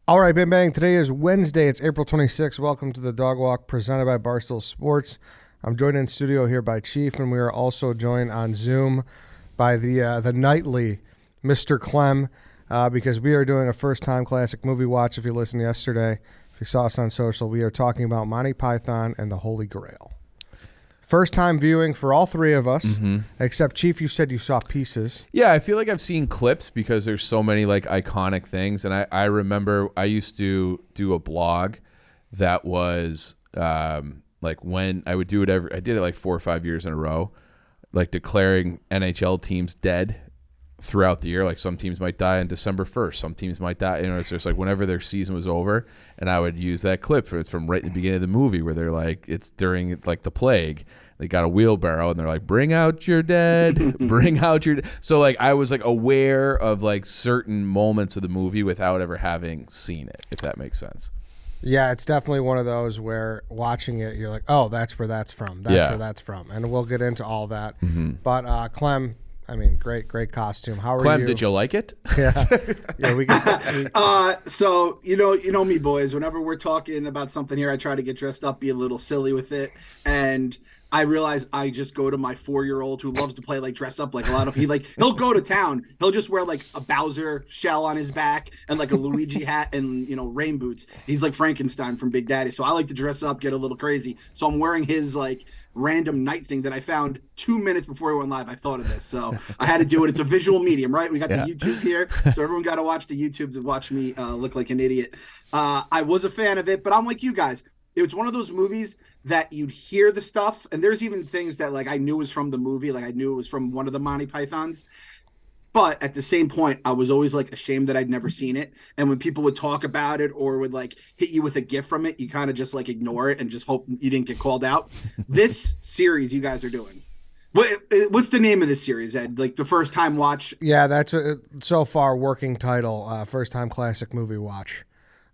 All right, Bing Bang. Today is Wednesday. It's April 26th. Welcome to the Dog Walk presented by Barstool Sports. I'm joined in studio here by Chief, and we are also joined on Zoom by the nightly Mr. Clem, because we are doing a first-time classic movie watch. If you listened yesterday, if you saw us on social, we are talking about Monty Python and the Holy Grail. First time viewing for all three of us, except Chief, you said you saw pieces. Yeah, I feel like I've seen clips because there's so many like iconic things. And I remember I used to do a blog that was like when I would do it I did it like 4 or 5 years in a row, like declaring NHL teams dead throughout the year. Like some teams might die on December 1st. Some teams might die. You know, it's just like whenever their season was over. And I would use that clip from right at the beginning of the movie where they're like, it's during like the plague. They got a wheelbarrow and they're like, bring out your dead, bring out your. So like I was like aware of like certain moments of the movie without ever having seen it, if that makes sense. Yeah, it's definitely one of those where watching it, you're like, oh, that's where that's from. That's where that's from. And we'll get into all that. But Clem, I mean, great costume. How are you? Clem, did you like it? Yeah, we can say. So you know me, boys. Whenever we're talking about something here, I try to get dressed up, be a little silly with it, and I realize I just go to my 4-year-old who loves to play like dress up like a lot of he'll go to town. He'll just wear like a Bowser shell on his back and like a Luigi hat and rain boots. He's like Frankenstein from Big Daddy. So I like to dress up, get a little crazy. So I'm wearing his like random night thing that I found 2 minutes before we went live. I thought of this, so I had to do it. It's a visual medium, right? We got the YouTube here, so everyone got to watch the YouTube to watch me look like an idiot. I was a fan of it, but I'm like you guys. It was one of those movies that you'd hear the stuff, and there's even things that like I knew was from the movie, like I knew it was from one of the Monty Pythons. But at the same point, I was always like ashamed that I'd never seen it. And when people would talk about it or would like hit you with a gift from it, you kind of just like ignore it and just hope you didn't get called out. This series you guys are doing. What's the name of this series, Ed? Like the first time watch? Yeah, that's so far working title, first time classic movie watch.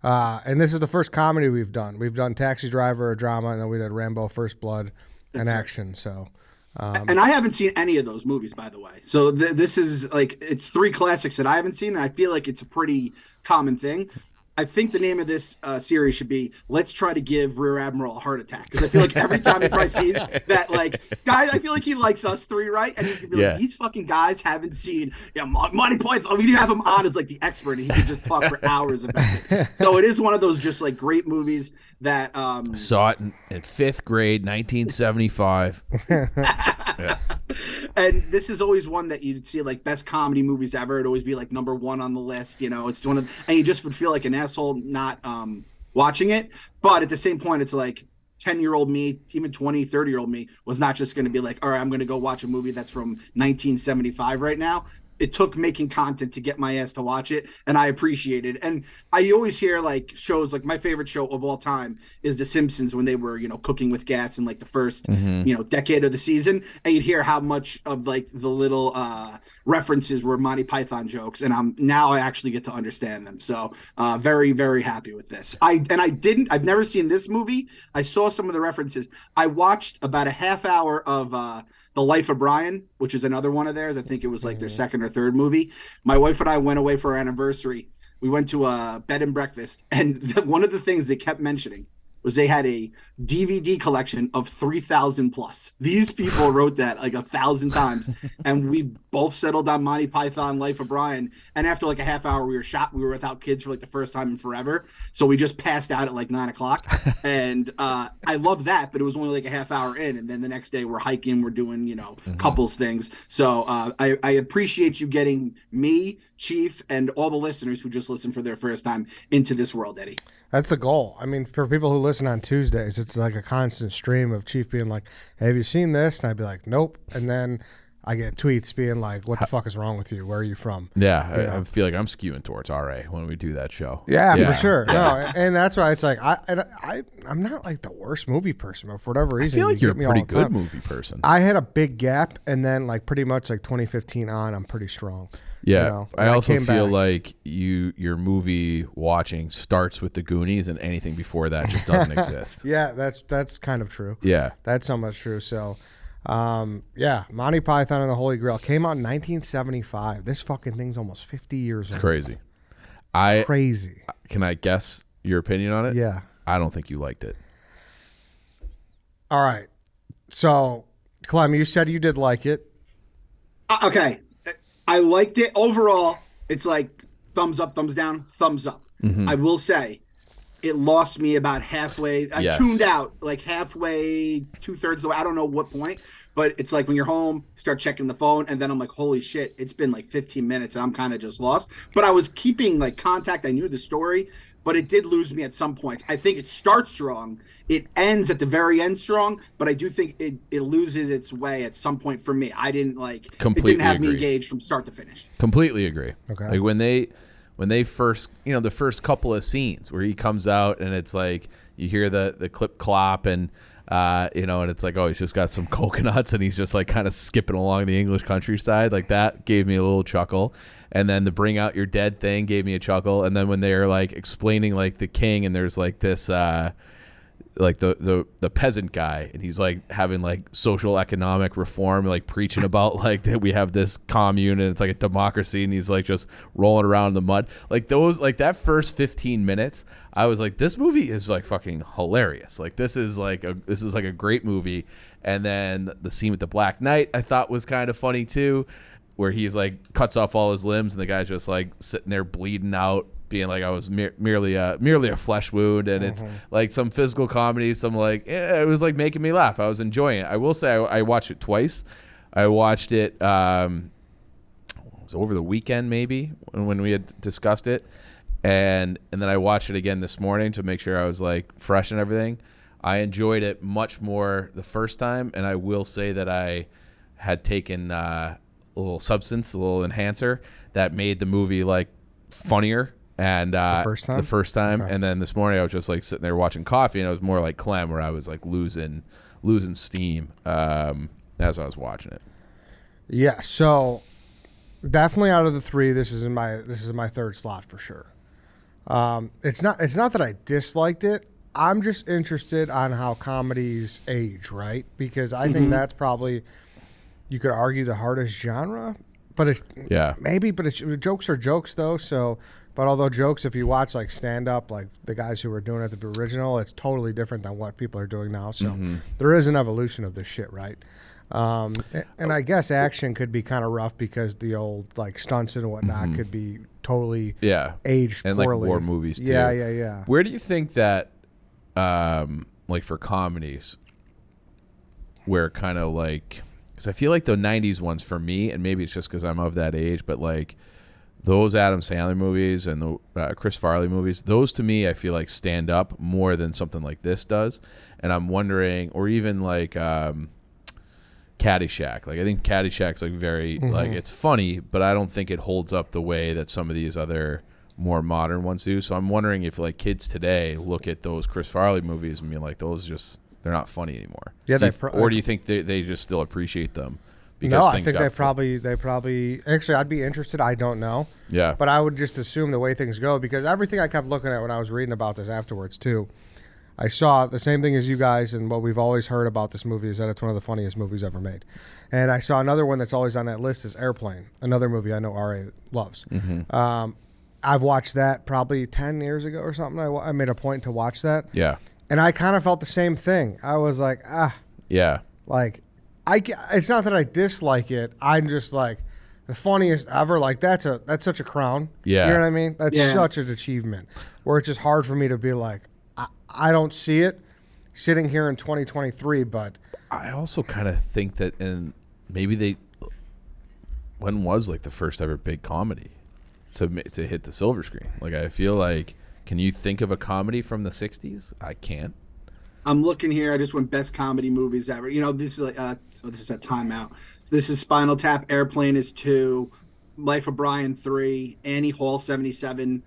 And this is the first comedy we've done. We've done Taxi Driver, a drama, and then we did Rambo, First Blood, and action. So, and I haven't seen any of those movies, by the way. So this is like, it's 3 classics that I haven't seen, and I feel like it's a pretty common thing. I think the name of this series should be "Let's Try to Give Rear Admiral a Heart Attack," because I feel like every time he probably sees that, like, guy, I feel like he likes us 3, right? And he's gonna be like, "These fucking guys haven't seen Monty Python." We have him on as like the expert, and he can just talk for hours about it. So it is one of those just like great movies that saw it in 5th grade, 1975. And this is always one that you'd see like best comedy movies ever. It'd always be like number 1 on the list. It's one of, and you just would feel like an asshole not watching it. But at the same point, it's like 10-year-old me, even 20, 30-year-old me was not just going to be like, all right, I'm going to go watch a movie that's from 1975 right now. It took making content to get my ass to watch it, and I appreciate it. And I always hear like shows, like my favorite show of all time is The Simpsons, when they were, cooking with gas in like the first, decade of the season. And you'd hear how much of like the little references were Monty Python jokes. And now I actually get to understand them. So very, very happy with this. I've never seen this movie. I saw some of the references. I watched about a half hour of The Life of Brian, which is another one of theirs. I think it was like their second or third movie. My wife and I went away for our anniversary. We went to a bed and breakfast, and one of the things they kept mentioning was they had a DVD collection of 3,000 plus. These people wrote that like 1,000 times, and we both settled on Monty Python, Life of Brian. And after like a half hour, we were shot. We were without kids for like the first time in forever, so we just passed out at like 9 o'clock. And I loved that, but it was only like a half hour in, and then the next day we're hiking, we're doing couples things. So I appreciate you getting me, Chief, and all the listeners who just listened for their first time into this world, Eddie. That's the goal. I mean, for people who listen on Tuesdays, it's like a constant stream of Chief being like, hey, have you seen this? And I'd be like, nope. And then I get tweets being like, what the fuck is wrong with you? Where are you from? Yeah, I feel like I'm skewing towards RA when we do that show. Yeah, for sure. Yeah. No, and that's why it's like, I'm not like the worst movie person, but for whatever reason, I feel like you're a pretty good time. Movie person. I had a big gap, and then like pretty much like 2015 on, I'm pretty strong. Yeah, I also feel like your movie watching starts with the Goonies, and anything before that just doesn't exist. Yeah, that's kind of true. Yeah, that's so much true. So, Monty Python and the Holy Grail came out in 1975. This fucking thing's almost 50 years old. It's crazy. Crazy. Can I guess your opinion on it? Yeah. I don't think you liked it. All right. So, Clem, you said you did like it. Okay. I liked it. Overall, it's like thumbs up, thumbs down, thumbs up. I will say it lost me about halfway. I tuned out like halfway, 2/3 of the way. I don't know what point, but it's like when you're home, start checking the phone, and then I'm like, holy shit, it's been like 15 minutes and I'm kind of just lost. But I was keeping like contact. I knew the story, but it did lose me at some points. I think it starts strong. It ends at the very end strong, but I do think it loses its way at some point for me. I didn't like Completely it didn't have agree. me engaged from start to finish. Completely agree. Okay. Like when they first, the first couple of scenes where he comes out and it's like you hear the clip clop and and it's like, oh, he's just got some coconuts and he's just like kind of skipping along the English countryside. Like that gave me a little chuckle. And then the bring out your dead thing gave me a chuckle. And then when they're like explaining like the king and there's like this like the peasant guy and he's like having like social economic reform, like preaching about like that we have this commune and it's like a democracy and he's like just rolling around in the mud. Like those, like that first 15 minutes, I was like, this movie is like fucking hilarious. Like this is like a great movie. And then the scene with the Black Knight I thought was kind of funny too, where he's like cuts off all his limbs and the guy's just like sitting there bleeding out, being like, I was merely a flesh wound. And it's like some physical comedy, some like, it was like making me laugh. I was enjoying it. I will say I watched it twice. I watched it, it was over the weekend maybe when we had discussed it. And then I watched it again this morning to make sure I was like fresh and everything. I enjoyed it much more the first time. And I will say that I had taken a little substance, a little enhancer that made the movie like funnier. And the first time, okay. And then this morning I was just like sitting there watching coffee, and it was more like Clem, where I was like losing steam as I was watching it. Yeah, so definitely out of the three, this is my third slot for sure. It's not that I disliked it. I'm just interested on how comedies age, right? Because I think that's probably, you could argue, the hardest genre. But jokes are jokes though. So, but although jokes, if you watch like stand up, like the guys who were doing it at the original, it's totally different than what people are doing now. So there is an evolution of this shit, right? And I guess action could be kind of rough because the old like stunts and whatnot could be totally aged and poorly. Like war movies too. Yeah. Where do you think that, like for comedies, where kind of like, because I feel like the 90s ones for me, and maybe it's just because I'm of that age, but like those Adam Sandler movies and the Chris Farley movies, those to me I feel like stand up more than something like this does. And I'm wondering, or even like Caddyshack. Like I think Caddyshack's like very like it's funny, but I don't think it holds up the way that some of these other more modern ones do. So I'm wondering if like kids today look at those Chris Farley movies and be like, those just, they're not funny anymore. Yeah, or do you think they just still appreciate them? No, I think they probably actually, I'd be interested. I don't know. Yeah. But I would just assume the way things go, because everything I kept looking at when I was reading about this afterwards too, I saw the same thing as you guys, and what we've always heard about this movie is that it's one of the funniest movies ever made. And I saw another one that's always on that list is Airplane, another movie I know RA loves. I've watched that probably 10 years ago or something. I made a point to watch that. Yeah. And I kind of felt the same thing. I was like, yeah. Like, it's not that I dislike it. I'm just like, the funniest ever. Like, that's such a crown. Yeah. You know what I mean? That's such an achievement. Where it's just hard for me to be like, I don't see it sitting here in 2023, but I also kind of think that, and maybe when was like the first ever big comedy to hit the silver screen? Like, I feel like, can you think of a comedy from the 60s? I can't. I'm looking here. I just went best comedy movies ever. You know, this is like, this is a timeout. So this is Spinal Tap, Airplane is 2, Life of Brian 3, Annie Hall 77,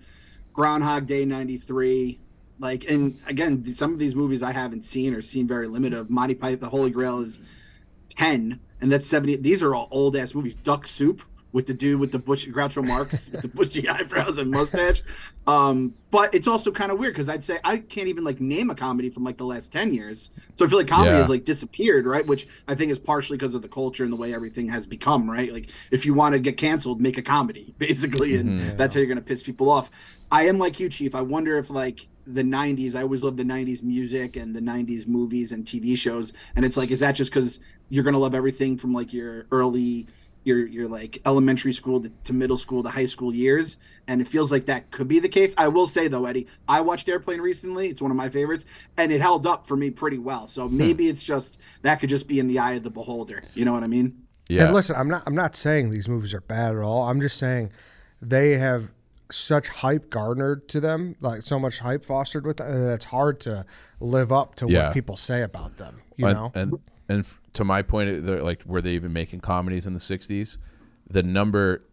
Groundhog Day 93. Like, and again, some of these movies I haven't seen or seen very limited of. Monty Python, The Holy Grail is 10, and that's 70. These are all old ass movies. Duck Soup, with the dude with the bushy Groucho Marx with the bushy eyebrows and mustache. But it's also kind of weird because I'd say I can't even like name a comedy from like the last 10 years. So I feel like comedy has like disappeared, right? Which I think is partially because of the culture and the way everything has become, right? Like if you want to get canceled, make a comedy basically, and that's how you're gonna piss people off. I am like you, Chief. I wonder if like the 90s, I always loved the 90s music and the 90s movies and TV shows, and it's like, is that just because you're gonna love everything from like your early your like elementary school to middle school to high school years, and it feels like that could be the case. I will say though, Eddie, I watched Airplane recently. It's one of my favorites, and it held up for me pretty well. So maybe it's just that could just be in the eye of the beholder. You know what I mean? Yeah. And listen, I'm not saying these movies are bad at all. I'm just saying they have such hype garnered to them, like so much hype fostered with them, that it's hard to live up to what people say about them. You know? And to my point, like, were they even making comedies in the 60s? The number,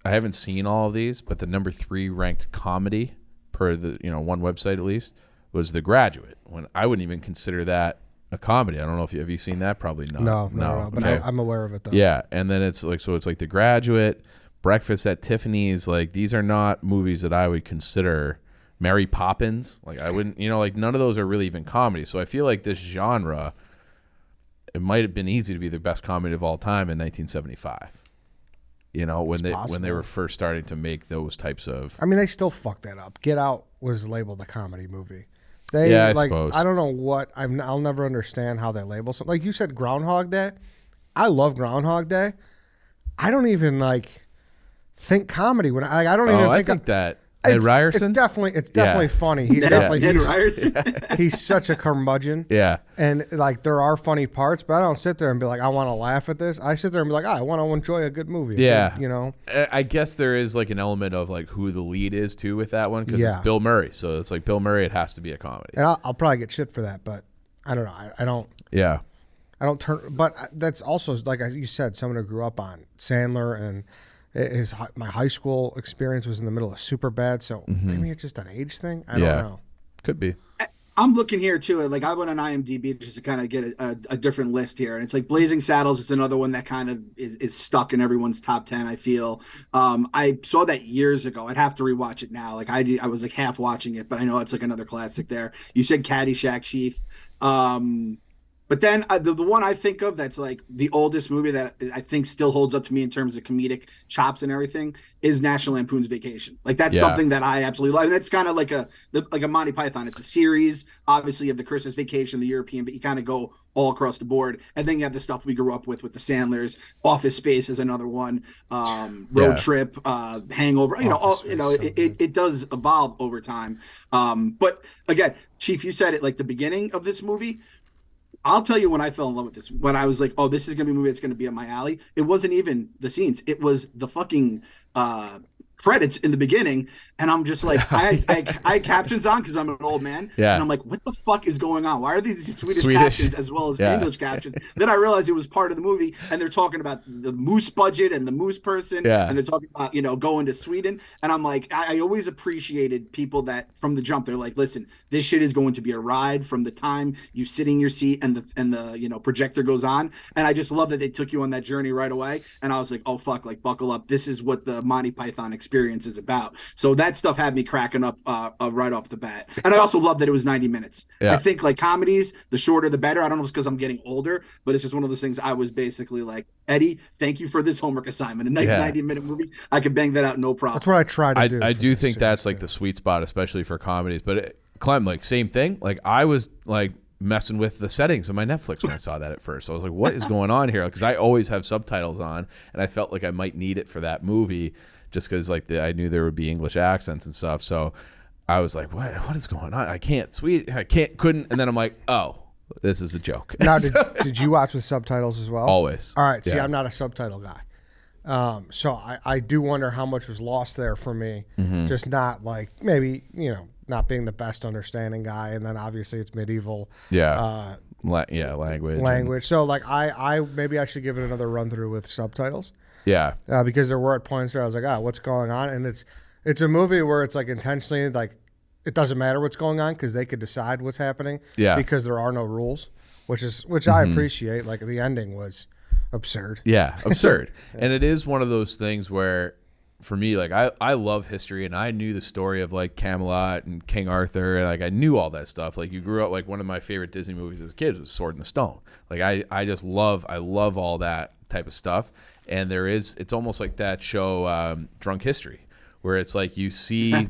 I haven't seen all of these, but the number 3 ranked comedy per the one website at least was The Graduate. When I wouldn't even consider that a comedy. I don't know if have you seen that? Probably not. No. But okay. I'm aware of it though. Yeah, and then it's like The Graduate, Breakfast at Tiffany's. Like, these are not movies that I would consider. Mary Poppins. Like, I wouldn't. Like, none of those are really even comedy. So I feel like this genre, it might have been easy to be the best comedy of all time in 1975. When they were first starting to make those types of. I mean, they still fucked that up. Get Out was labeled a comedy movie. I suppose. I don't know what I'll never understand how they label something. Like you said, Groundhog Day. I love Groundhog Day. I don't even like think comedy when I don't even think. I think that. Ed Ryerson? It's definitely funny. He's definitely Ed Ryerson. He's such a curmudgeon. Yeah. And like there are funny parts, but I don't sit there and be like, I want to laugh at this. I sit there and be like, I want to enjoy a good movie. Yeah. I guess there is like an element of like who the lead is too with that one, because it's Bill Murray. So it's like Bill Murray, it has to be a comedy. And I'll probably get shit for that, but I don't know. I don't. Yeah. I don't turn. But that's also like you said, someone who grew up on Sandler, and my high school experience was in the middle of Superbad, so maybe it's just an age thing. I don't know. Could be. I'm looking here too. Like I went on IMDb just to kind of get a different list here, and it's like Blazing Saddles is another one that kind of is stuck in everyone's top 10. I feel. I saw that years ago. I'd have to rewatch it now. Like I was like half watching it, but I know it's like another classic there. You said Caddyshack, Chief. But then the one I think of that's like the oldest movie that I think still holds up to me in terms of comedic chops and everything is National Lampoon's Vacation. Like that's something that I absolutely love. And that's kind of like a Monty Python. It's a series. Obviously, you have the Christmas Vacation, the European, but you kind of go all across the board. And then you have the stuff we grew up with the Sandlers. Office Space is another one. Road Trip, Hangover. It does evolve over time. But again, Chief, you said it like the beginning of this movie. I'll tell you when I fell in love with this, when I was like, oh, this is going to be a movie that's going to be up my alley. It wasn't even the scenes. It was the fucking credits in the beginning. And I'm just like, I had captions on because I'm an old man. Yeah. And I'm like, what the fuck is going on? Why are these Swedish captions as well as English captions? Then I realized it was part of the movie. And they're talking about the moose budget and the moose person. Yeah. And they're talking about, going to Sweden. And I'm like, I always appreciated people that from the jump, they're like, listen, this shit is going to be a ride from the time you sit in your seat and the projector goes on. And I just love that they took you on that journey right away. And I was like, oh, fuck, like buckle up. This is what the Monty Python experience is about. So that stuff had me cracking up right off the bat. And I also love that it was 90 minutes. I think like comedies, the shorter the better. I don't know if it's because I'm getting older, but it's just one of those things. I was basically like, Eddie, thank you for this homework assignment. A 90-minute movie, I could bang that out no problem. That's what I try to do. I do think that's like the sweet spot, especially for comedies. But Clem, like same thing. Like I was like messing with the settings of my Netflix when I saw that at first. So I was like, what is going on here? Because I always have subtitles on, and I felt like I might need it for that movie just because like I knew there would be English accents and stuff. So I was like, what is going on? I couldn't. And then I'm like, oh, this is a joke. Now, did you watch with subtitles as well? Always. All right. See, I'm not a subtitle guy. So I do wonder how much was lost there for me. Just not like maybe, not being the best understanding guy. And then obviously it's medieval. Language. So like I maybe I should give it another run through with subtitles. Yeah. Because there were at points where I was like, what's going on? And it's a movie where it's like intentionally like it doesn't matter what's going on because they could decide what's happening. Yeah. Because there are no rules, which I appreciate. Like the ending was absurd. Yeah, absurd. And it is one of those things where, for me, like I love history, and I knew the story of like Camelot and King Arthur, and like I knew all that stuff. Like you grew up, like one of my favorite Disney movies as a kid was Sword in the Stone. Like I love all that type of stuff. And it's almost like that show Drunk History, where it's like you see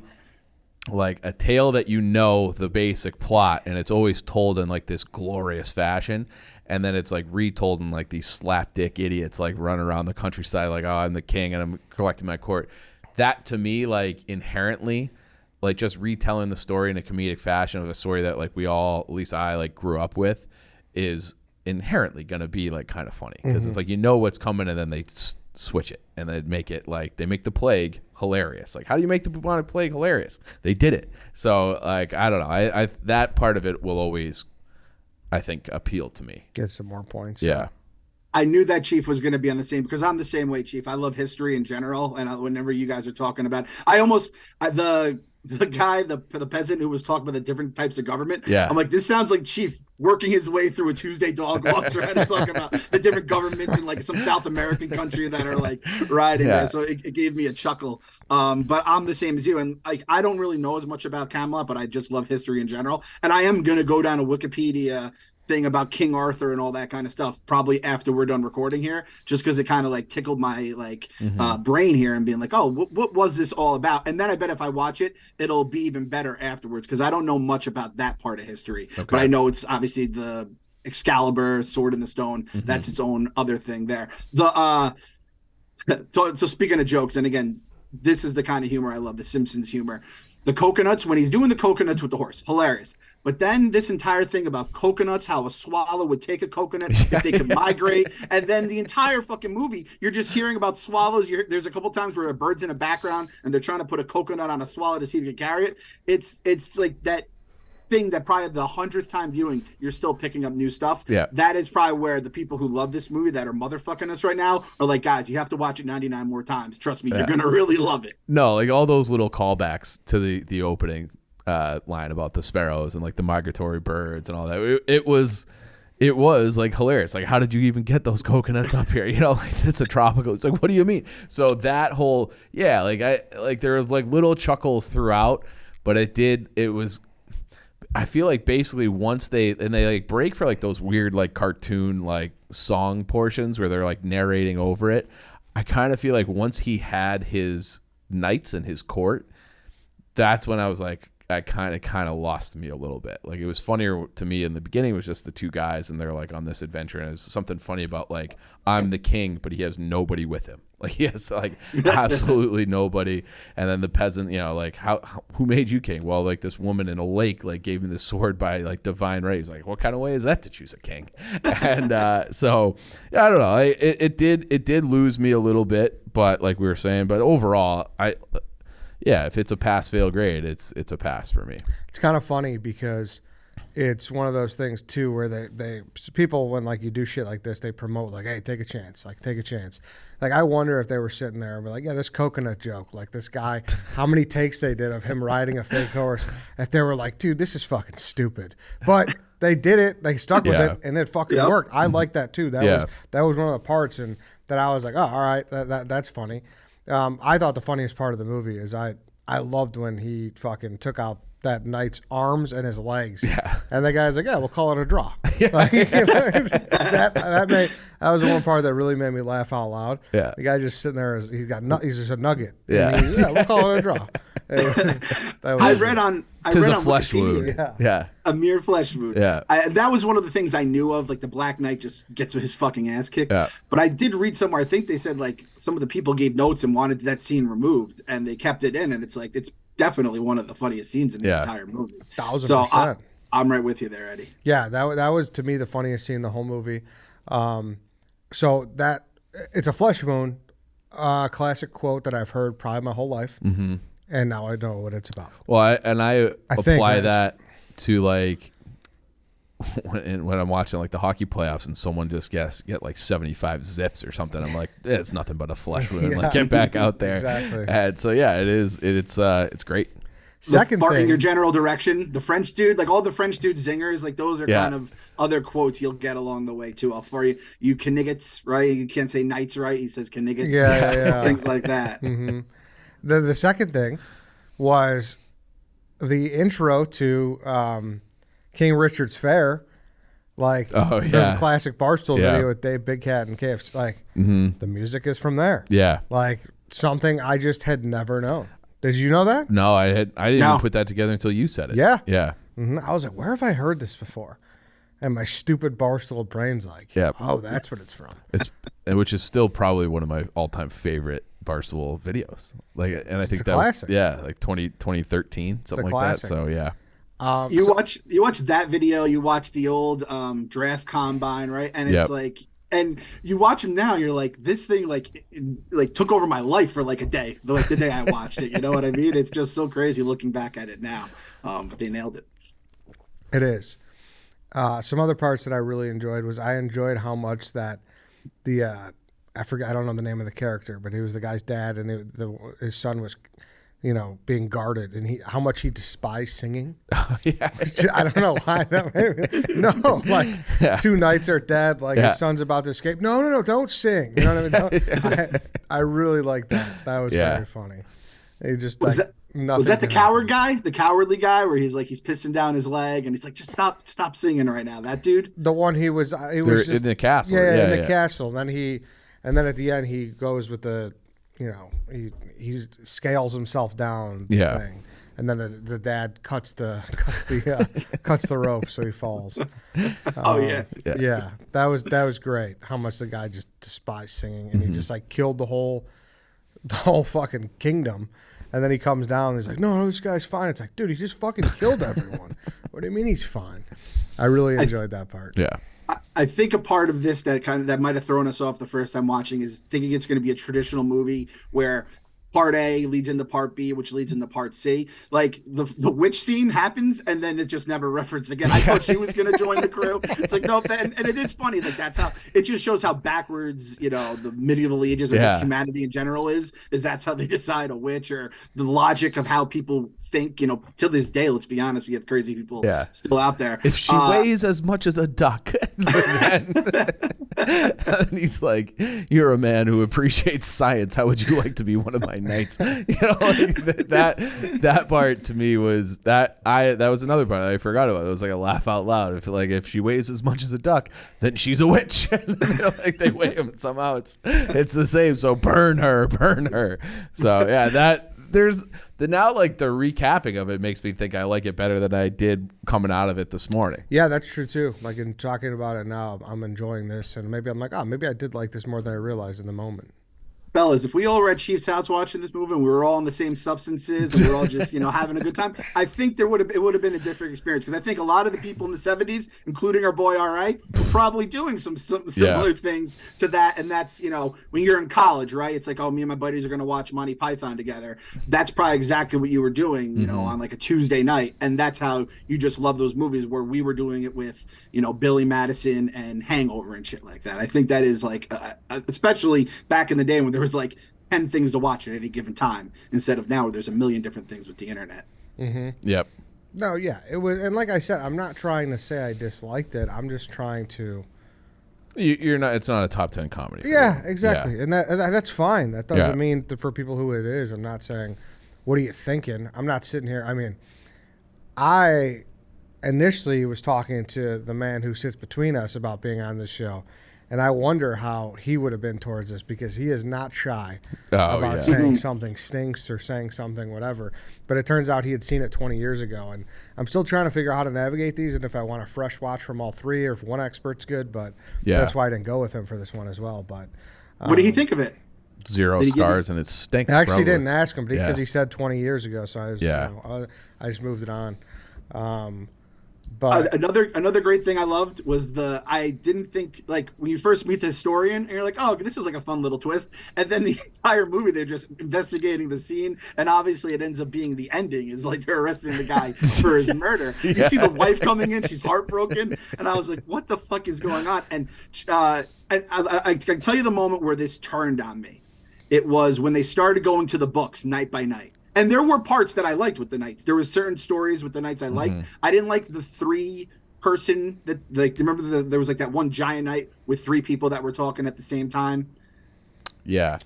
like a tale that you know the basic plot, and it's always told in like this glorious fashion. And then it's like retold in like these slapdick idiots like running around the countryside like, oh, I'm the king and I'm collecting my court. That to me, like inherently, like just retelling the story in a comedic fashion of a story that like we all, at least I like grew up with, is inherently going to be like kind of funny because it's like, you know what's coming, and then they switch it and they make it like, they make the plague hilarious. Like, how do you make the bubonic plague hilarious? They did it. So like, I don't know. I that part of it will always, I think, appeal to me. Get some more points. Yeah. I knew that Chief was going to be on the same, because I'm the same way, Chief. I love history in general, and whenever you guys are talking about, the guy, the peasant who was talking about the different types of government. Yeah. I'm like, this sounds like Chief working his way through a Tuesday dog walk, trying to talk about the different governments in like some South American country that are like riding there. So it gave me a chuckle. But I'm the same as you, and like I don't really know as much about Camelot, but I just love history in general, and I am gonna go down a Wikipedia thing about King Arthur and all that kind of stuff probably after we're done recording here, just because it kind of like tickled my like brain here and being like, oh, what was this all about? And then I bet if I watch it, it'll be even better afterwards, because I don't know much about that part of history. But I know it's obviously the Excalibur, Sword in the Stone. That's its own other thing there. So speaking of jokes, and again, this is the kind of humor I love, the Simpsons humor. The coconuts, when he's doing the coconuts with the horse, hilarious. But then this entire thing about coconuts, how a swallow would take a coconut if they could migrate. And then the entire fucking movie, you're just hearing about swallows. There's a couple times where a bird's in the background and they're trying to put a coconut on a swallow to see if you can carry it. It's like that thing that probably the 100th time viewing, you're still picking up new stuff. Yeah. That is probably where the people who love this movie that are motherfucking us right now are like, guys, you have to watch it 99 more times. Trust me, you're going to really love it. No, like all those little callbacks to the opening line about the sparrows and like the migratory birds and all that. It was like hilarious. Like, how did you even get those coconuts up here? You know, like it's a tropical. It's like, what do you mean? So that whole, there was like little chuckles throughout, but I feel like basically once they like break for like those weird like cartoon like song portions where they're like narrating over it. I kind of feel like once he had his knights and his court, that's when I was like, I kind of lost me a little bit. Like it was funnier to me in the beginning. It was just the two guys and they're like on this adventure, and it's something funny about like, I'm the king, but he has nobody with him. Like he has like absolutely nobody. And then the peasant, you know, like who made you king? Well, like this woman in a lake like gave me this sword by like divine right. He's like, what kind of way is that to choose a king? And so I don't know. It did lose me a little bit, but like we were saying, but overall, if it's a pass-fail grade, it's a pass for me. It's kind of funny because it's one of those things too where they people, when like you do shit like this, they promote like, hey, take a chance. Like I wonder if they were sitting there and be like, yeah, this coconut joke, like this guy, how many takes they did of him riding a fake horse, if they were like, dude, this is fucking stupid. But they did it, they stuck with it, and it fucking worked. I like that too. That was one of the parts, and that I was like, oh, all right, that's funny. I thought the funniest part of the movie is I loved when he fucking took out that knight's arms and his legs. Yeah. And the guy's like, yeah, we'll call it a draw. Like, that was the one part that really made me laugh out loud. Yeah. The guy just sitting there, he's just a nugget. Yeah. We'll call it a draw. I read on flesh wound. Yeah. A mere flesh wound. Yeah. That was one of the things I knew of. Like the Black Knight just gets his fucking ass kicked. Yeah. But I did read somewhere, I think they said like some of the people gave notes and wanted that scene removed, and they kept it in, and it's like, it's definitely one of the funniest scenes in the entire movie. 1,000%. So I'm right with you there, Eddie. Yeah, that was to me the funniest scene in the whole movie. So that it's a flesh wound, classic quote that I've heard probably my whole life, and now I know what it's about. Well, I apply that to like when I'm watching like the hockey playoffs and someone just get like 75 zips or something. I'm like, it's nothing but a flesh wound. Like get back out there. Exactly. And so yeah, it's great. Second fart in thing, your general direction. The French dude, like all the French dude zingers, like those are kind of other quotes you'll get along the way too. I'll for you Kniggets, right? You can't say knights right. He says Kniggets. Yeah. Things like that. Mm-hmm. The second thing was the intro to King Richard's Fair, like the classic Barstool video with Dave Big Cat and KFC. Like the music is from there. Yeah, like something I just had never known. Did you know that? No, I didn't even put that together until you said it. Yeah. Mm-hmm. I was like, where have I heard this before? And my stupid Barstool brain's like, oh, that's what it's from. Which is still probably one of my all-time favorite Barstool videos. Like, and I think that classic. was, like 2013, something like classic. that. So yeah. You watch that video. You watch the old draft combine, right? And it's like. And you watch them now, and you're like, this thing like took over my life for like a day, like the day I watched it. You know what I mean? It's just so crazy looking back at it now. But they nailed it. It is. Some other parts that I really enjoyed was I enjoyed how much that the I don't know the name of the character, but he was the guy's dad, and his son was, being guarded, and how much he despised singing. I don't know why. Two nights are dead. Like his son's about to escape. No, don't sing. You know what I mean? I really like that. That was very funny. He just was that the coward guy, the cowardly guy, where he's pissing down his leg, and he's like, just stop singing right now. That dude, the one he was just in the castle. in the castle. And then at the end he goes with the. He scales himself down the thing, and then the dad cuts the rope so he falls. That was great. How much the guy just despised singing, and he just like killed the whole fucking kingdom, and then he comes down and he's like, no, this guy's fine. It's like, dude, he just fucking killed everyone. What do you mean he's fine? I really enjoyed that part. Yeah. I think a part of this that might have thrown us off the first time watching is thinking it's going to be a traditional movie where part A leads into part B, which leads into part C. Like the witch scene happens, and then it just never referenced again. I thought she was going to join the crew. It's like, no, and it is funny. Like that's how it just shows how backwards, the medieval ages or just humanity in general is that's how they decide a witch, or the logic of how people think, till this day, let's be honest, we have crazy people still out there. If she weighs as much as a duck, and he's like, you're a man who appreciates science. How would you like to be one of my knights? That part to me was that was another part I forgot about. It was like a laugh out loud. If she weighs as much as a duck, then she's a witch. Like they weigh him, and somehow it's the same. So burn her. So there's the recapping of it makes me think I like it better than I did coming out of it this morning. Yeah, that's true too. Like in talking about it now, I'm enjoying this, and maybe I'm like, maybe I did like this more than I realized in the moment. Fellas, if we all were at Chief's house watching this movie and we were all on the same substances and we we're all just, having a good time, I think it would have been a different experience, because I think a lot of the people in the 70s, including our boy R.I., were probably doing some similar things to that. And that's, when you're in college, right? It's like, oh, me and my buddies are going to watch Monty Python together. That's probably exactly what you were doing, on like a Tuesday night. And that's how you just love those movies, where we were doing it with, Billy Madison and Hangover and shit like that. I think that is like, especially back in the day when there was like 10 things to watch at any given time, instead of now where there's a million different things with the internet. Mm-hmm. Yep. No, yeah, it was, and like I said, I'm not trying to say I disliked it. I'm just trying to. You're not. It's not a top 10 comedy. Yeah, exactly, and that's fine. That doesn't mean that for people who it is. I'm not saying, what are you thinking? I'm not sitting here. I mean, I initially was talking to the man who sits between us about being on this show. And I wonder how he would have been towards this, because he is not shy about saying something stinks or saying something whatever. But it turns out he had seen it 20 years ago. And I'm still trying to figure out how to navigate these, and if I want a fresh watch from all three, or if one expert's good. But that's why I didn't go with him for this one as well. But what did he think of it? 0 stars, and it stinks. I actually didn't ask him because he said 20 years ago. So I was, I just moved it on. But another great thing I loved was I didn't think, like, when you first meet the historian and you're like, oh, this is like a fun little twist, and then the entire movie they're just investigating the scene, and obviously it ends up being the ending is like they're arresting the guy for his murder. You see the wife coming in, she's heartbroken, and I was like, what the fuck is going on? And I can tell you the moment where this turned on me. It was when they started going to the books night by night. And there were parts that I liked with the Knights. There was certain stories with the Knights I liked. I didn't like the 3-person that, like, remember there was like that one giant night with 3 people that were talking at the same time. Yeah.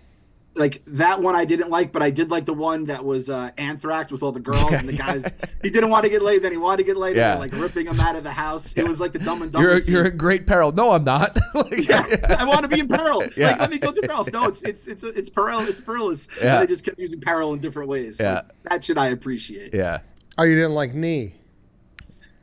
Like that one I didn't like, but I did like the one that was Anthrax with all the girls and the guys. He didn't want to get laid, then he wanted to get laid. Yeah. Like ripping him out of the house. It was like the Dumb and Dumber. You're in great peril. No, I'm not. I want to be in peril. Yeah. Like, let me go to peril. No, it's peril. It's perilous. Yeah. And they just kept using peril in different ways. Yeah. Like, that shit I appreciate. Yeah. Oh, you didn't like knee?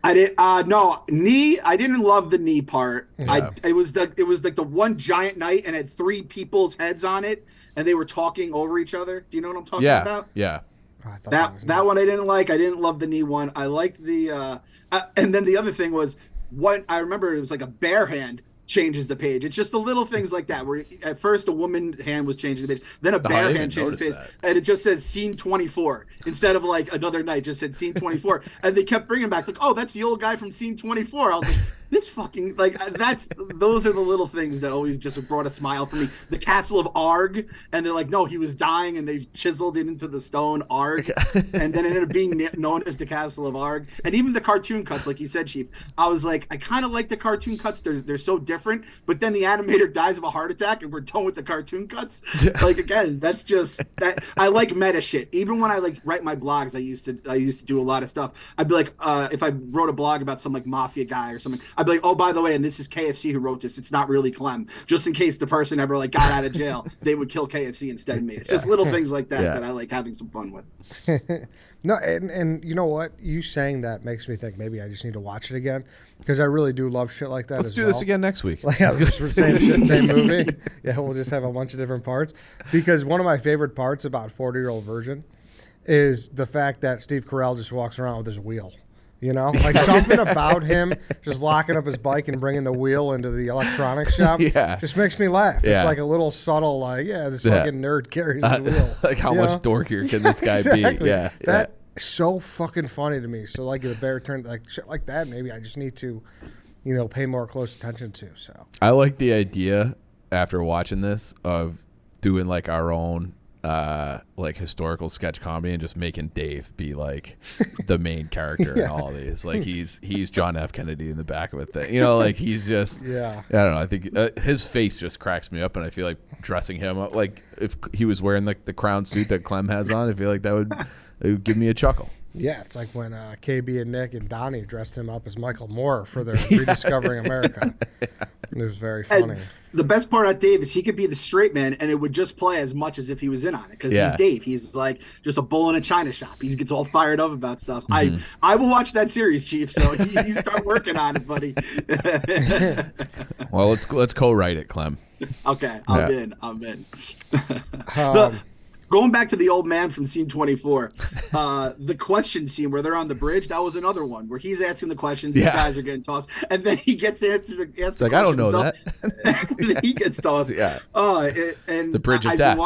I did no knee. I didn't love the knee part. Yeah. It was like the one giant night and had 3 people's heads on it, and they were talking over each other. Do you know what I'm talking about? Yeah. Oh, I thought That one I didn't like. I didn't love the knee one. I liked the and then the other thing was what I remember, it was like a bare hand changes the page. It's just the little things like that where at first a woman hand was changing the page, then a bare hand changes the page, and it just says scene 24 instead of like another night, just said scene 24, and they kept bringing back like, oh, that's the old guy from scene 24. I was like, this fucking, like, those are the little things that always just brought a smile for me. The Castle of Arg, and they're like, no, he was dying, and they chiseled it into the stone Arg, and then it ended up being known as the Castle of Arg. And even the cartoon cuts, like you said, Chief, I was like, I kind of like the cartoon cuts. They're so different, but then the animator dies of a heart attack, and we're done with the cartoon cuts. Like, again, that's just that. I like meta shit. Even when I like write my blogs, I used to do a lot of stuff. I'd be like, if I wrote a blog about some like mafia guy or something, I'd be like, oh, by the way, and this is KFC who wrote this. It's not really Clem. Just in case the person ever like got out of jail, they would kill KFC instead of me. It's just little things like that that I like having some fun with. No, and you know what? You saying that makes me think maybe I just need to watch it again because I really do love shit like that. Let's do this again next week. Like, yeah, same shit, same movie. Yeah, we'll just have a bunch of different parts. Because one of my favorite parts about 40-Year-Old Virgin is the fact that Steve Carell just walks around with his wheel. You know, like something about him just locking up his bike and bringing the wheel into the electronics shop just makes me laugh. Yeah. It's like a little subtle, like, this fucking nerd carries his wheel. Like, how much dorkier can this guy be? Yeah. That's so fucking funny to me. So, like, the bear turn, like, shit like that, maybe I just need to, pay more close attention to. So I like the idea after watching this of doing, like, our own like historical sketch comedy and just making Dave be like the main character in all these. Like he's John F. Kennedy in the back of a thing. Like he's just I don't know. I think his face just cracks me up, and I feel like dressing him up, like if he was wearing like the crown suit that Clem has on, I feel like it would give me a chuckle. Yeah, it's like when KB and Nick and Donnie dressed him up as Michael Moore for their Rediscovering America. It was very funny. And the best part about Dave is he could be the straight man, and it would just play as much as if he was in on it because he's Dave. He's like just a bull in a china shop. He gets all fired up about stuff. I will watch that series, Chief. So you start working on it, buddy. Well, let's co-write it, Clem. Okay, I'm in. Going back to the old man from scene 24, the question scene where they're on the bridge, that was another one where he's asking the questions, the guys are getting tossed, and then he gets to answer it's like, I don't know himself, that. and he gets tossed. And the bridge of death.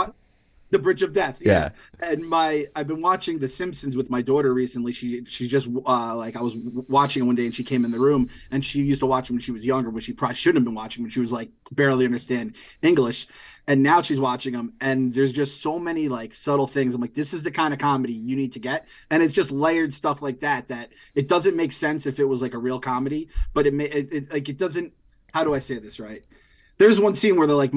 The Bridge of Death, yeah. And I've been watching The Simpsons with my daughter recently. She just I was watching it one day, and she came in the room, and she used to watch them when she was younger, but she probably shouldn't have been watching when she was like barely understand English. And now she's watching them, and there's just so many like subtle things. I'm like, this is the kind of comedy you need to get, and it's just layered stuff like that it doesn't make sense if it was like a real comedy, but it doesn't. How do I say this right? There's one scene where they're like,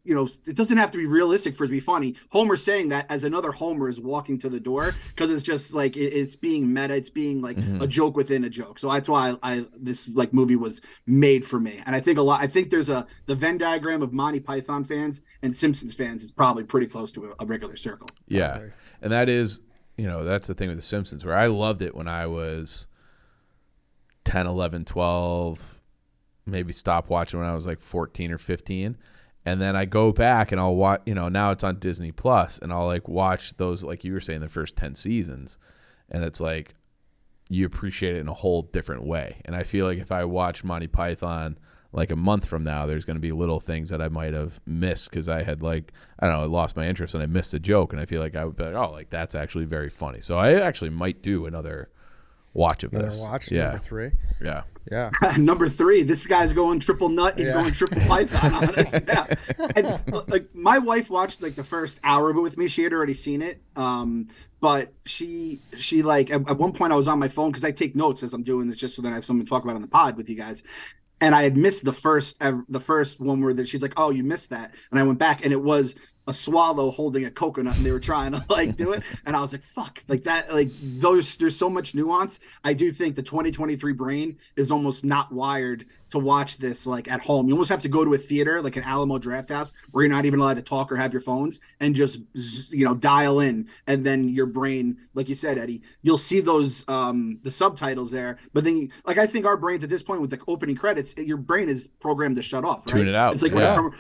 it doesn't have to be realistic for it to be funny. Homer's saying that as another Homer is walking to the door because it's just like it's being meta. It's being like a joke within a joke. So that's why this like movie was made for me. And I think there's the Venn diagram of Monty Python fans and Simpsons fans is probably pretty close to a regular circle. Yeah, probably. And that is that's the thing with the Simpsons where I loved it when I was 10, 11, 12, maybe stopped watching when I was like 14 or 15. And then I go back and I'll watch, now it's on Disney Plus, and I'll like watch those, like you were saying, the first 10 seasons. And it's like, you appreciate it in a whole different way. And I feel like if I watch Monty Python like a month from now, there's going to be little things that I might have missed because I had I lost my interest and I missed a joke. And I feel like I would be like, oh, like that's actually very funny. So I actually might do another watch of Another this. watch, Yeah. number 3. Yeah. Yeah. Number 3, this guy's going triple nut. He's going triple Python on us. Yeah. And, like, my wife watched like the first hour of it with me. She had already seen it. But she like at one point I was on my phone because I take notes as I'm doing this just so that I have something to talk about on the pod with you guys. And I had missed the first one where she's like, "Oh, you missed that," and I went back and it was a swallow holding a coconut and they were trying to like do it, and I was like, "Fuck!" Like that, like there's so much nuance. I do think the 2023 brain is almost not wired to watch this like at home. You almost have to go to a theater like an Alamo Drafthouse where you're not even allowed to talk or have your phones and just dial in, and then your brain, like you said, Eddie, you'll see those the subtitles there, but then like I think our brains at this point with the opening credits, your brain is programmed to shut off, right? Tune it out. It's like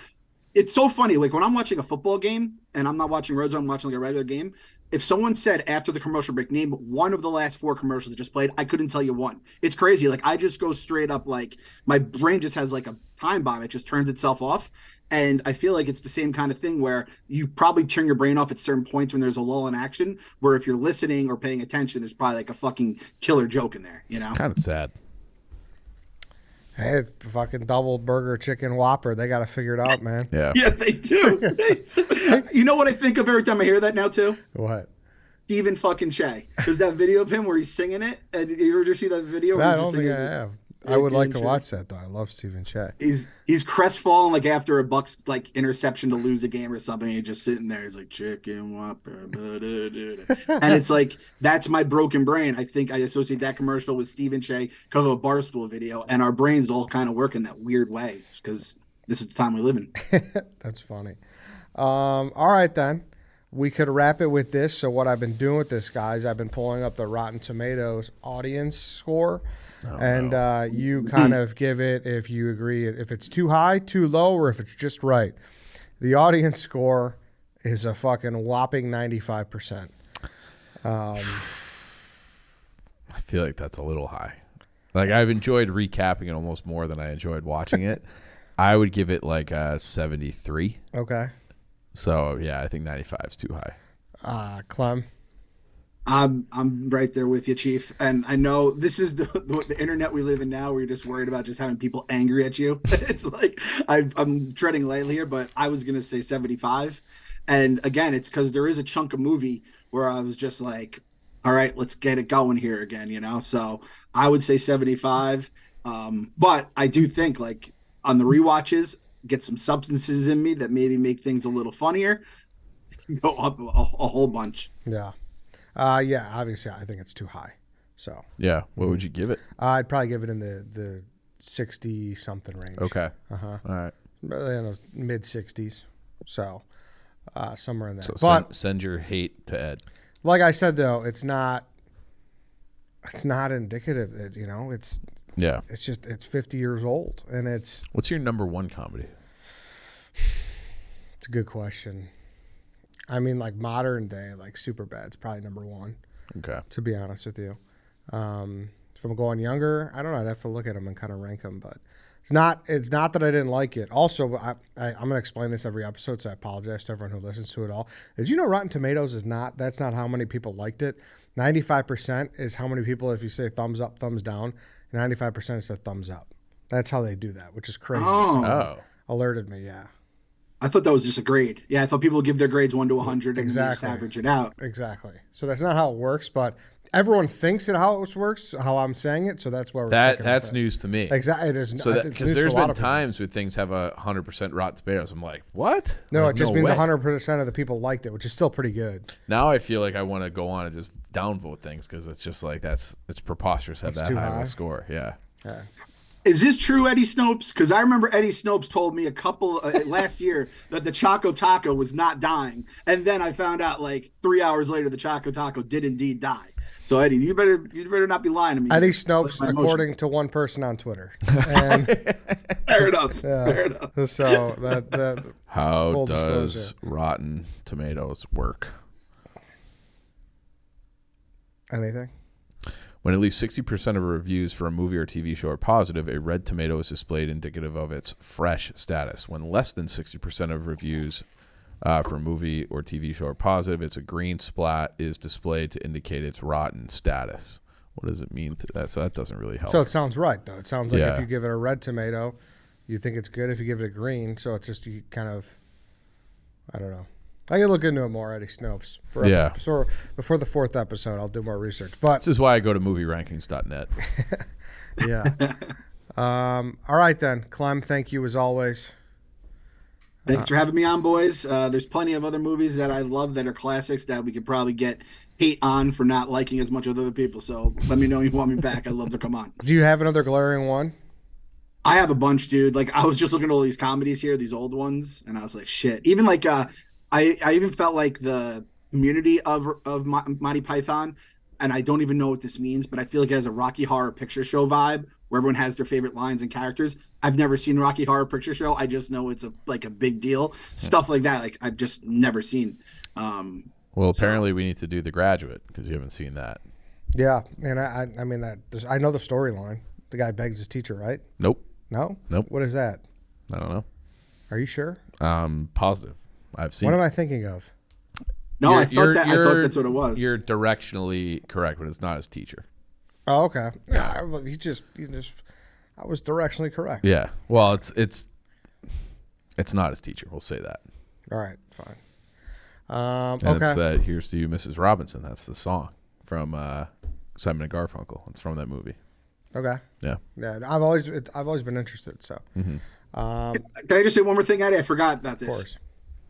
it's so funny. Like when I'm watching a football game and I'm not watching Red Zone, I'm watching like a regular game. If someone said after the commercial break, name one of the last 4 commercials that just played, I couldn't tell you one. It's crazy. Like I just go straight up, like my brain just has like a time bomb. It just turns itself off. And I feel like it's the same kind of thing where you probably turn your brain off at certain points when there's a lull in action, where if you're listening or paying attention, there's probably like a fucking killer joke in there, you know? Kind of sad. Hey, fucking double burger chicken Whopper. They got to figure it out, man. Yeah. Yeah, they do. You know what I think of every time I hear that now too? What? Stephen fucking Che. There's that video of him where he's singing it. And you ever see that video? No, I don't think I have. I would like to watch that though. I love Stephen Che. He's crestfallen like after a Bucks like interception to lose a game or something. He's just sitting there. He's like chicken Whopper, and it's like that's my broken brain. I think I associate that commercial with Stephen Che because of a Barstool video, and our brains all kind of work in that weird way because this is the time we live in. That's funny. All right then. We could wrap it with this. So what I've been doing with this, guys, I've been pulling up the Rotten Tomatoes audience score, you kind of give it if you agree, if it's too high, too low, or if it's just right. The audience score is a fucking whopping 95%. I feel like that's a little high. Like I've enjoyed recapping it almost more than I enjoyed watching it. I would give it like a 73. Okay. So yeah, I think 95 is too high. Clem. I'm right there with you, Chief. And I know this is the internet we live in now, where you're just worried about just having people angry at you. It's like I'm treading lightly here, but I was gonna say 75. And again, it's because there is a chunk of movie where I was just like, all right, let's get it going here again, you know. So I would say 75. But I do think like on the rewatches, get some substances in me that maybe make things a little funnier. Go up a whole bunch. Yeah. Yeah, obviously I think it's too high. So Yeah. What would you give it? I'd probably give it in the 60 something range. Okay. Uh-huh. All right. In the mid 60s. So somewhere in there. So but send your hate to Ed. like I said though, it's not indicative. It's just it's 50 years old, and it's. What's your number one comedy? It's a good question. I mean, like modern day, like Superbad's probably number one. Okay. To be honest with you, if I'm going younger, I don't know. I'd have to look at them and kind of rank them, but it's not that I didn't like it. Also, I'm going to explain this every episode, so I apologize to everyone who listens to it all. Did you know Rotten Tomatoes that's not how many people liked it. 95% is how many people, if you say thumbs up, thumbs down, 95% is a thumbs up. That's how they do that, which is crazy. Oh. Alerted me, yeah. I thought that was just a grade. Yeah, I thought people would give their grades 1 to 100 and just average it out. Exactly. So that's not how it works, but everyone thinks it how it works, how I'm saying it. So that's why we're that's news to me. Exactly. It is. So because there's been times where things have 100% Rotten Tomatoes. I'm like, what? No, it just means 100% of the people liked it, which is still pretty good. Now I feel like I want to go on and just downvote things because it's just like it's preposterous to have that high of a score. Yeah. Is this true, Eddie Snopes? Because I remember Eddie Snopes told me a couple last year that the Choco Taco was not dying, and then I found out like 3 hours later the Choco Taco did indeed die. So Eddie, you better not be lying to me. Eddie Snopes, according to one person on Twitter. And, fair enough. Yeah. Fair enough. So that how does Rotten Tomatoes work? Anything? When at least 60% of reviews for a movie or TV show are positive, a red tomato is displayed indicative of its fresh status. When less than 60% of reviews for a movie or TV show are positive, a green splat is displayed to indicate its rotten status. what does it mean to that? So that doesn't really help. So it sounds right, though. It sounds like Yeah. if you give it a red tomato, you think it's good. If you give it a green, so it's just you kind of, I don't know. I can look into it more, Eddie Snopes. Yeah. So before the 4th episode, I'll do more research. But This is why I go to movierankings.net. yeah. All right, then. Clem, thank you as always. Thanks for having me on, boys. There's plenty of other movies that I love that are classics that we could probably get hate on for not liking as much as other people. So let me know you want me back. I'd love to come on. Do you have another glaring one? I have a bunch, dude. Like I was just looking at all these comedies here, these old ones, and I was like, shit. Even like I even felt like the community of Monty Python, and I don't even know what this means, but I feel like it has a Rocky Horror Picture Show vibe where everyone has their favorite lines and characters. I've never seen Rocky Horror Picture Show. I just know it's a big deal. Stuff like that, like I've just never seen. Well, apparently we need to do The Graduate because you haven't seen that. Yeah, and I mean I know the storyline. The guy begs his teacher, right? Nope. No? Nope. What is that? I don't know. Are you sure? Positive. I've seen. What am I thinking of? No, I thought that's what it was. You're directionally correct, but it's not his teacher. Oh, okay. Yeah, well, he just I was directionally correct. Yeah. Well, it's not his teacher. We'll say that. All right, fine. And Okay. it's that "Here's to You, Mrs. Robinson." That's the song from Simon and Garfunkel. It's from that movie. Okay. Yeah. Yeah, I've always been interested. So, Can I just say one more thing, Eddie? I forgot about this. of course.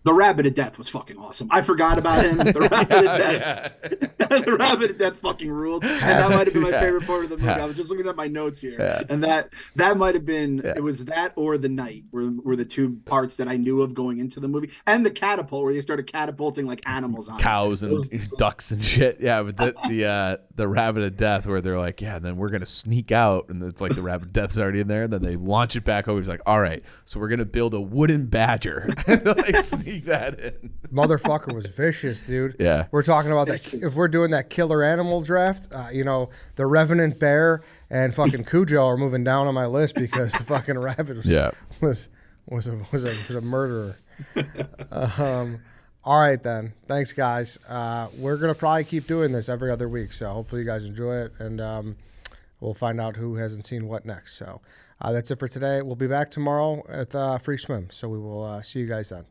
The Rabbit of Death was fucking awesome. I forgot about him. The Rabbit of Death. The Rabbit of Death fucking ruled. And that might have been my favorite part of the movie. I was just looking at my notes here. Yeah. And that might have been, it was that or The Night were the two parts that I knew of going into the movie. And the catapult where they started catapulting like animals on Cows and ducks and shit. Yeah, but the Rabbit of Death where they're like, yeah, and then we're gonna sneak out, and it's like the Rabbit of Death's already in there, and then they launch it back over. He's like, all right, so we're gonna build a wooden badger and like sneak that in. Motherfucker was vicious, dude. Yeah. We're talking about that. If we're doing that killer animal draft, the Revenant bear and fucking Cujo are moving down on my list because the fucking rabbit was a murderer. All right then. Thanks, guys. We're gonna probably keep doing this every other week, so hopefully you guys enjoy it, and we'll find out who hasn't seen what next. So that's it for today. We'll be back tomorrow at Free Swim, so we will see you guys then.